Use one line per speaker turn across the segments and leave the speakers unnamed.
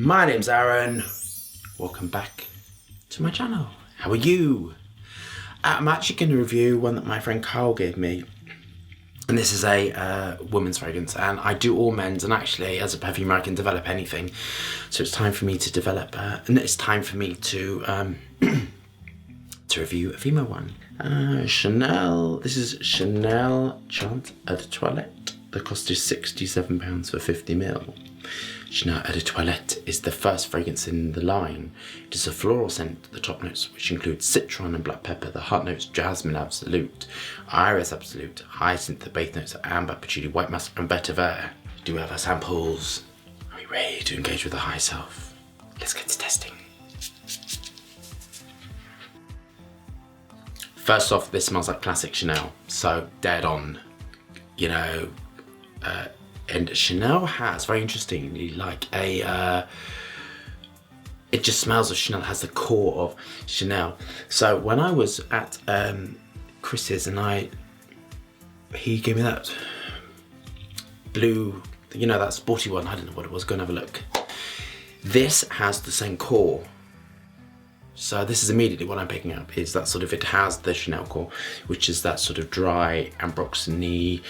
My name's Aaron. Welcome back to my channel. How are you? I'm actually going to review one that my friend Carl gave me. And this is a woman's fragrance, and I do all men's, and actually as a perfumer I can develop anything. So it's time for me to develop, and it's time for me to to review a female one. Chanel, this is Chanel Chant Eau de Toilette. The cost is £67 for 50ml. Chanel Eau de Toilette is the first fragrance in the line. It is a floral scent, the top notes, which include citron and black pepper, the heart notes, jasmine absolute, iris absolute, hyacinth, the base notes are amber, patchouli, white musk, and vetiver. Do we have our samples? Are we ready to engage with the high self? Let's get to testing. First off, this smells like classic Chanel, so dead on, you know. And Chanel has, very interestingly, like it just smells of Chanel, has the core of Chanel. So when I was at Chris's and he gave me that blue, you know, that sporty one, I don't know what it was, go and have a look. This has the same core. So this is immediately what I'm picking up, is that sort of, it has the Chanel core, which is that sort of dry Proxeny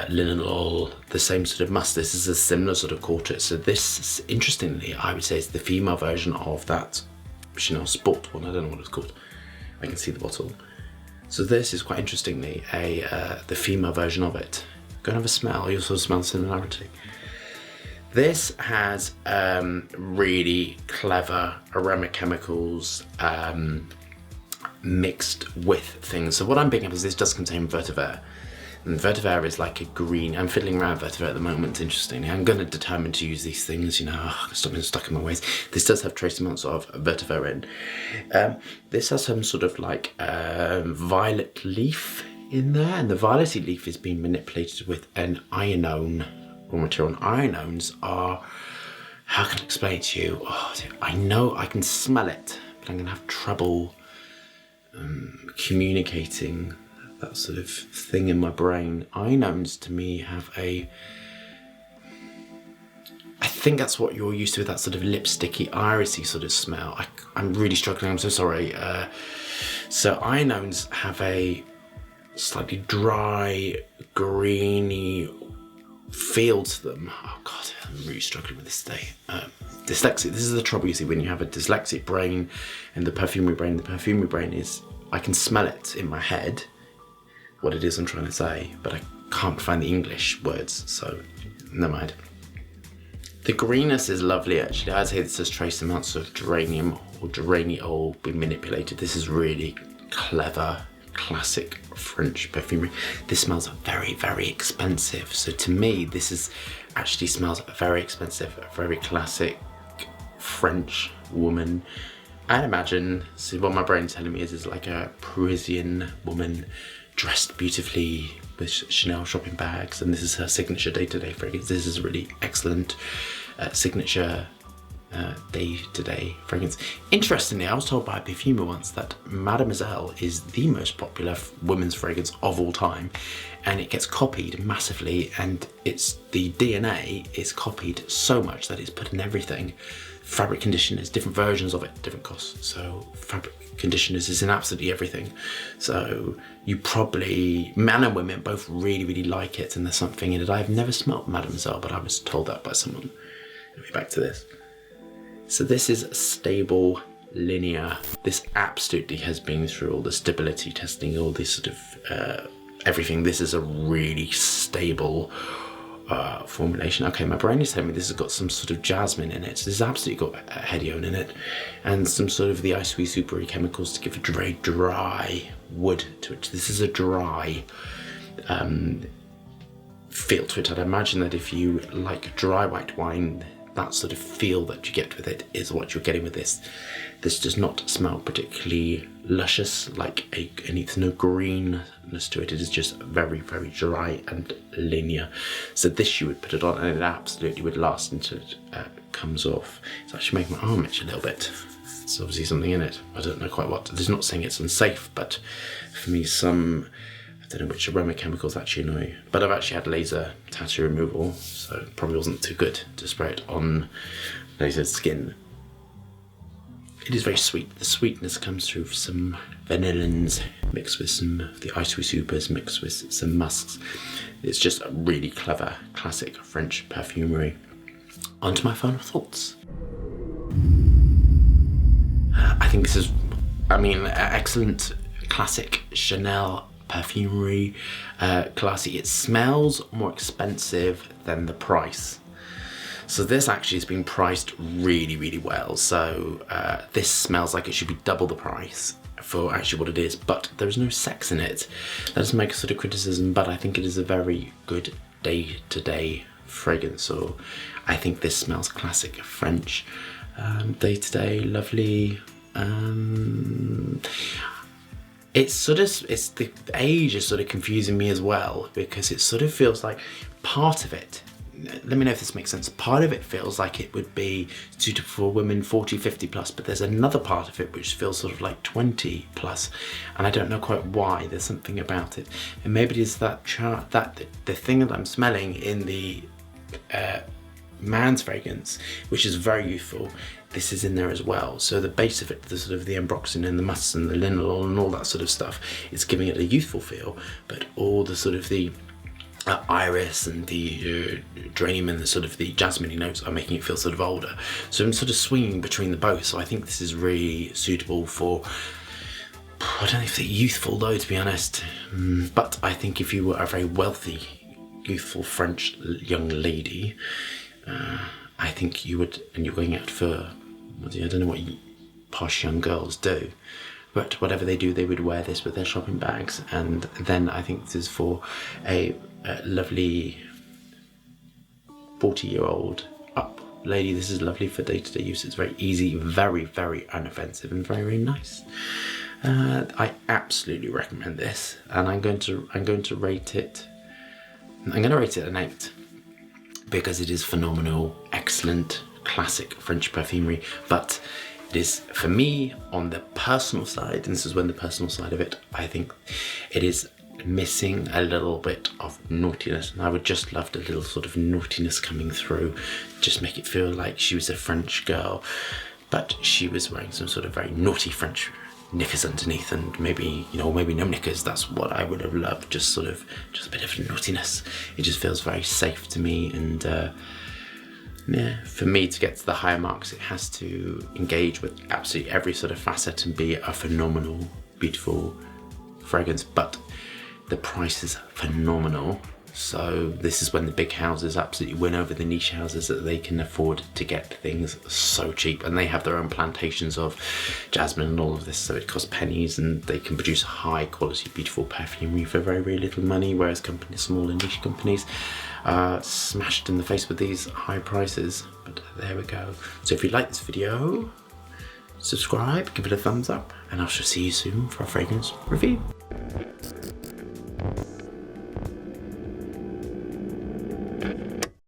Linen oil, the same sort of musk. This is a similar sort of core to it. So this, interestingly, I would say is the female version of that Chanel Sport one. I don't know what it's called. I can see the bottle. So this is quite interestingly the female version of it. Go and have a smell. You also smell similarity. This has really clever aromatic chemicals mixed with things. So what I'm picking up is this does contain vetiver. And vetiver is like a green. I'm fiddling around with vetiver at the moment, interestingly. I'm going to determine to use these things, you know, stop being stuck in my ways. This does have trace amounts of vetiver in. This has some sort of like violet leaf in there, and the violet leaf is being manipulated with an ionone raw material. And ionones are, how can I explain it to you? Oh, I know I can smell it, but I'm going to have trouble communicating that sort of thing in my brain. Ionones to me have I think that's what you're used to, with that sort of lipsticky, irisy sort of smell. I'm really struggling, I'm so sorry. So ionones have a slightly dry, greeny feel to them. Oh God, I'm really struggling with this today. Dyslexic, this is the trouble you see when you have a dyslexic brain and the perfumery brain. The perfumery brain is, I can smell it in my head, what it is I'm trying to say, but I can't find the English words, so never mind. The greenness is lovely actually. I'd say this has trace amounts of geranium or geraniol being manipulated. This is really clever, classic French perfumery. This smells very, very expensive. So to me, this is actually smells very expensive, a very classic French woman. I'd imagine, see what my brain's telling me is like a Parisian woman dressed beautifully with Chanel shopping bags, and this is her signature day-to-day fragrance. This is a really excellent signature day-to-day fragrance. Interestingly, I was told by a perfumer once that Mademoiselle is the most popular women's fragrance of all time, and it gets copied massively, and it's the DNA is copied so much that it's put in everything. Fabric conditioners, different versions of it, different costs. So fabric conditioners is in absolutely everything. So you probably, men and women both really, really like it, and there's something in it. I've never smelled Mademoiselle, but I was told that by someone. Anyway, back to this. So this is stable, linear. This absolutely has been through all the stability testing, all this sort of everything. This is a really stable formulation. Okay, my brain is telling me this has got some sort of jasmine in it. So this has absolutely got hedione in it, and some sort of the isoe supery chemicals to give a very dry wood to it. This is a dry feel to it. I'd imagine that if you like dry white wine, that sort of feel that you get with it is what you're getting with this. This does not smell particularly luscious, like and it's no greenness to it. It is just very, very dry and linear. So this you would put it on and it absolutely would last until it comes off. It's actually making my arm itch a little bit. There's obviously something in it. I don't know quite what. It's not saying it's unsafe, but for me some I don't know which aroma chemicals actually annoy, but I've actually had laser tattoo removal, so it probably wasn't too good to spray it on lasered skin. It is very sweet. The sweetness comes through some vanillins mixed with some of the ice cream supers mixed with some musks. It's just a really clever, classic French perfumery. On to my final thoughts. I think this is, excellent classic Chanel perfumery. Classy. It smells more expensive than the price. So this actually has been priced really, really well. So this smells like it should be double the price for actually what it is, but there's no sex in it. That doesn't make a sort of criticism, but I think it is a very good day-to-day fragrance. So I think this smells classic French, day-to-day, lovely. It's the age is sort of confusing me as well, because it sort of feels like part of it, let me know if this makes sense, part of it feels like it would be suitable for women 40, 50 plus, but there's another part of it which feels sort of like 20 plus, and I don't know quite why. There's something about it, and maybe it is that the thing that I'm smelling in the man's fragrance, which is very youthful, this is in there as well. So the base of it, the sort of the ambroxan and the musk and the linalool and all that sort of stuff, is giving it a youthful feel, but all the sort of the iris and the geranium and the sort of the jasmine notes are making it feel sort of older. So I'm sort of swinging between the both. So I think this is really suitable for, I don't know if they're youthful though, to be honest, but I think if you were a very wealthy, youthful French young lady, I think you would, and you're going out for, I don't know what posh young girls do, but whatever they do, they would wear this with their shopping bags. And then I think this is for a lovely 40-year-old up lady. This is lovely for day-to-day use. It's very easy, very, very unoffensive, and very, very nice. I absolutely recommend this, and I'm going to rate it. I'm going to rate it an 8 because it is phenomenal, excellent, classic French perfumery. But it is, for me, on the personal side, and this is when the personal side of it, I think it is missing a little bit of naughtiness, and I would just love a little sort of naughtiness coming through, just make it feel like she was a French girl, but she was wearing some sort of very naughty French knickers underneath, and maybe, maybe no knickers. That's what I would have loved, just a bit of naughtiness. It just feels very safe to me, and yeah, for me to get to the higher marks, it has to engage with absolutely every sort of facet and be a phenomenal, beautiful fragrance. But the price is phenomenal. So this is when the big houses absolutely win over the niche houses, that they can afford to get things so cheap, and they have their own plantations of jasmine and all of this, so it costs pennies, and they can produce high quality, beautiful perfumery for very, very little money, whereas smaller niche companies are smashed in the face with these high prices. But there we go. So if you like this video, subscribe, give it a thumbs up, and I shall see you soon for a fragrance review.